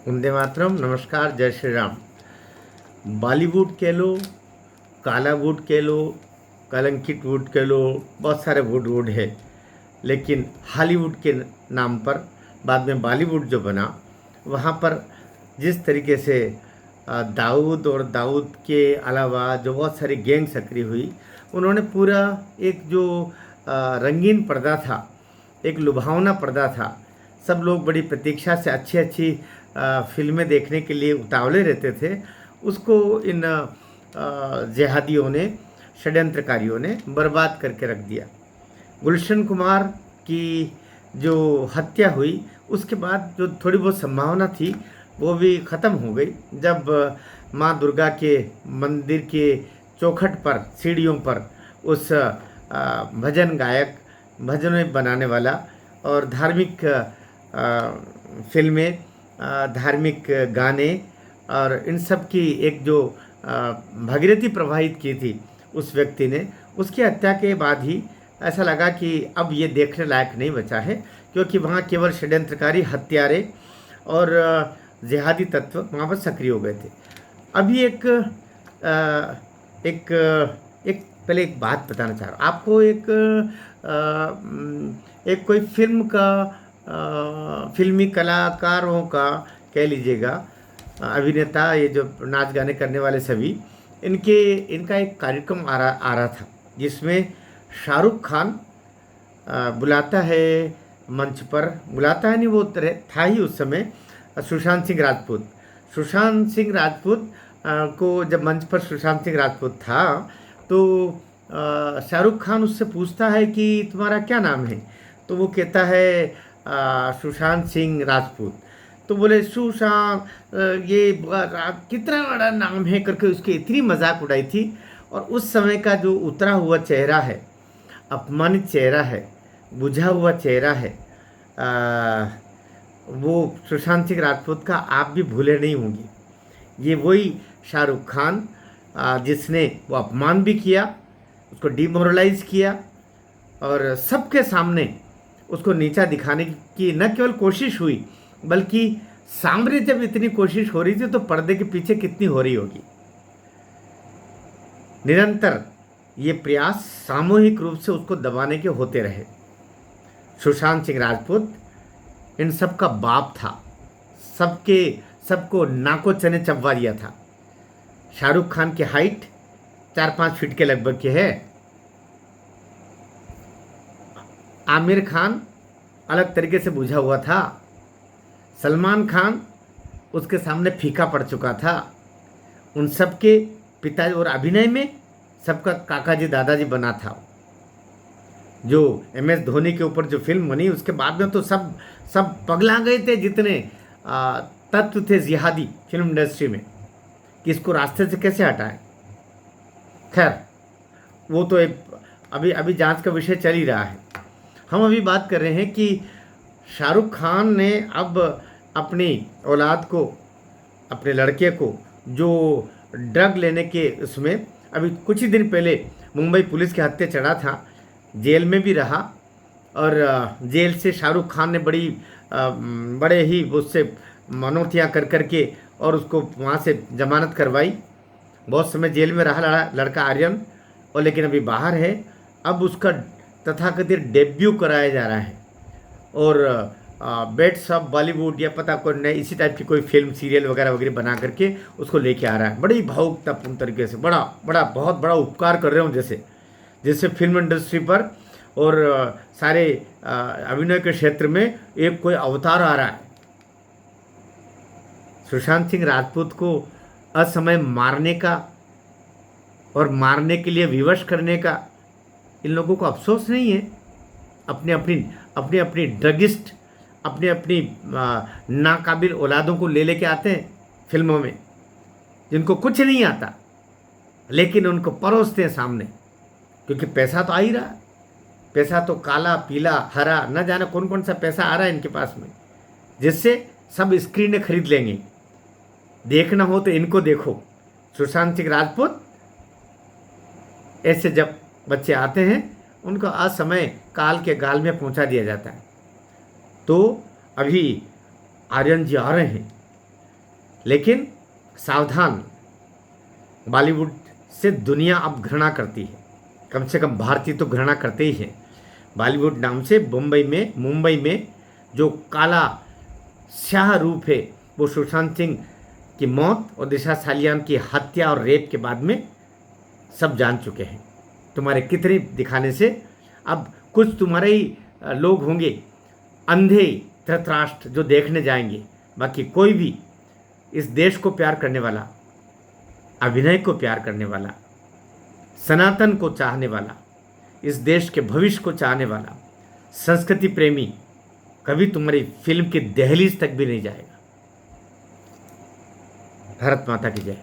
वंदे मातरम। नमस्कार, जय श्री राम। बॉलीवुड कह लो, काला वुड कह लो, कलंकित वुड कह लो, बहुत सारे वुड है। लेकिन हॉलीवुड के नाम पर बाद में बॉलीवुड जो बना, वहाँ पर जिस तरीके से दाऊद और दाऊद के अलावा जो बहुत सारी गैंग सक्रिय हुई, उन्होंने पूरा एक जो रंगीन पर्दा था, एक लुभावना पर्दा था। सब लोग बड़ी प्रतीक्षा से अच्छी अच्छी फिल्में देखने के लिए उतावले रहते थे। उसको इन जिहादियों ने, षड्यंत्रकारियों ने बर्बाद करके रख दिया। गुलशन कुमार की जो हत्या हुई, उसके बाद जो थोड़ी बहुत संभावना थी वो भी ख़त्म हो गई, जब माँ दुर्गा के मंदिर के चौखट पर, सीढ़ियों पर उस भजन गायक, भजन बनाने वाला और धार्मिक फिल्में, धार्मिक गाने और इन सब की एक जो भगीरथी प्रवाहित की थी उस व्यक्ति ने, उसकी हत्या के बाद ही ऐसा लगा कि अब ये देखने लायक नहीं बचा है, क्योंकि वहाँ केवल षड्यंत्रकारी, हत्यारे और जिहादी तत्व वहाँ पर सक्रिय हो गए थे। अभी एक एक पहले एक बात बताना चाह रहा हूँ आपको। एक कोई फिल्म का, फिल्मी कलाकारों का कह लीजिएगा, अभिनेता, ये जो नाच गाने करने वाले सभी, इनका एक कार्यक्रम आ रहा था, जिसमें शाहरुख खान बुलाता है मंच पर, बुलाता है नहीं, वो था ही उस समय सुशांत सिंह राजपूत। सुशांत सिंह राजपूत को जब मंच पर सुशांत सिंह राजपूत था, तो शाहरुख खान उससे पूछता है कि तुम्हारा क्या नाम है, तो वो कहता है सुशांत सिंह राजपूत। तो बोले सुशांत, ये कितना बड़ा नाम है करके उसकी इतनी मजाक उड़ाई थी। और उस समय का जो उतरा हुआ चेहरा है, अपमानित चेहरा है, बुझा हुआ चेहरा है, वो सुशांत सिंह राजपूत का आप भी भूले नहीं होंगे। ये वही शाहरुख खान जिसने वो अपमान भी किया, उसको डिमोरलाइज किया और सबके सामने उसको नीचा दिखाने की न केवल कोशिश हुई, बल्कि सामने जब इतनी कोशिश हो रही थी तो पर्दे के पीछे कितनी हो रही होगी। निरंतर ये प्रयास सामूहिक रूप से उसको दबाने के होते रहे। सुशांत सिंह राजपूत इन सब का बाप था, सबको नाको चने चबवा दिया था। शाहरुख खान की हाइट 4-5 फीट के लगभग की है। आमिर खान अलग तरीके से बुझा हुआ था। सलमान खान उसके सामने फीका पड़ चुका था। उन सब के पिताजी और अभिनय में सबका काका जी, दादाजी बना था। जो MS धोनी के ऊपर जो फिल्म बनी, उसके बाद में तो सब पगला गए थे, जितने तत्व थे जिहादी फिल्म इंडस्ट्री में, कि इसको रास्ते से कैसे हटाएं। खैर, वो तो अभी जांच का विषय चल ही रहा है। हम अभी बात कर रहे हैं कि शाहरुख खान ने अब अपनी औलाद को, अपने लड़के को, जो ड्रग लेने के उसमें, अभी कुछ ही दिन पहले मुंबई पुलिस के हत्थे चढ़ा था, जेल में भी रहा, और जेल से शाहरुख खान ने बड़े ही उससे मनोतियाँ कर करके और उसको वहाँ से जमानत करवाई। बहुत समय जेल में रहा लड़का आर्यन, और लेकिन अभी बाहर है। अब उसका तथाकथित डेब्यू कराया जा रहा है, और बेट्स ऑफ बॉलीवुड या पता कौन नए इसी टाइप की कोई फिल्म, सीरियल वगैरह वगैरह बना करके उसको लेके आ रहा है। बड़ी भावुकतापूर्ण तरीके से, बहुत बड़ा उपकार कर रहे हो, जैसे फिल्म इंडस्ट्री पर और सारे अभिनय के क्षेत्र में एक कोई अवतार आ रहा है। सुशांत सिंह राजपूत को असमय मारने का और मारने के लिए विवश करने का इन लोगों को अफसोस नहीं है। अपनी ड्रगिस्ट, अपनी नाकाबिल औलादों को लेके आते हैं फिल्मों में, जिनको कुछ नहीं आता, लेकिन उनको परोसते हैं सामने, क्योंकि पैसा तो आ ही रहा है। पैसा तो काला, पीला, हरा, न जाने कौन कौन सा पैसा आ रहा है इनके पास में, जिससे सब स्क्रीनें खरीद लेंगे। देखना हो तो इनको देखो। सुशांत सिंह राजपूत ऐसे जब बच्चे आते हैं, उनको असमय काल के गाल में पहुंचा दिया जाता है। तो अभी आर्यन जी आ रहे हैं, लेकिन सावधान, बॉलीवुड से दुनिया अब घृणा करती है, कम से कम भारतीय तो घृणा करते ही हैं। बॉलीवुड नाम से मुंबई में जो काला स्याह रूप है, वो सुशांत सिंह की मौत और दिशा सालियान की हत्या और रेप के बाद में सब जान चुके हैं। तुम्हारे कितने दिखाने से अब कुछ तुम्हारे ही लोग होंगे अंधे धृतराष्ट्र जो देखने जाएंगे, बाकी कोई भी इस देश को प्यार करने वाला, अभिनय को प्यार करने वाला, सनातन को चाहने वाला, इस देश के भविष्य को चाहने वाला, संस्कृति प्रेमी कभी तुम्हारी फिल्म की दहलीज तक भी नहीं जाएगा। भारत माता की जय।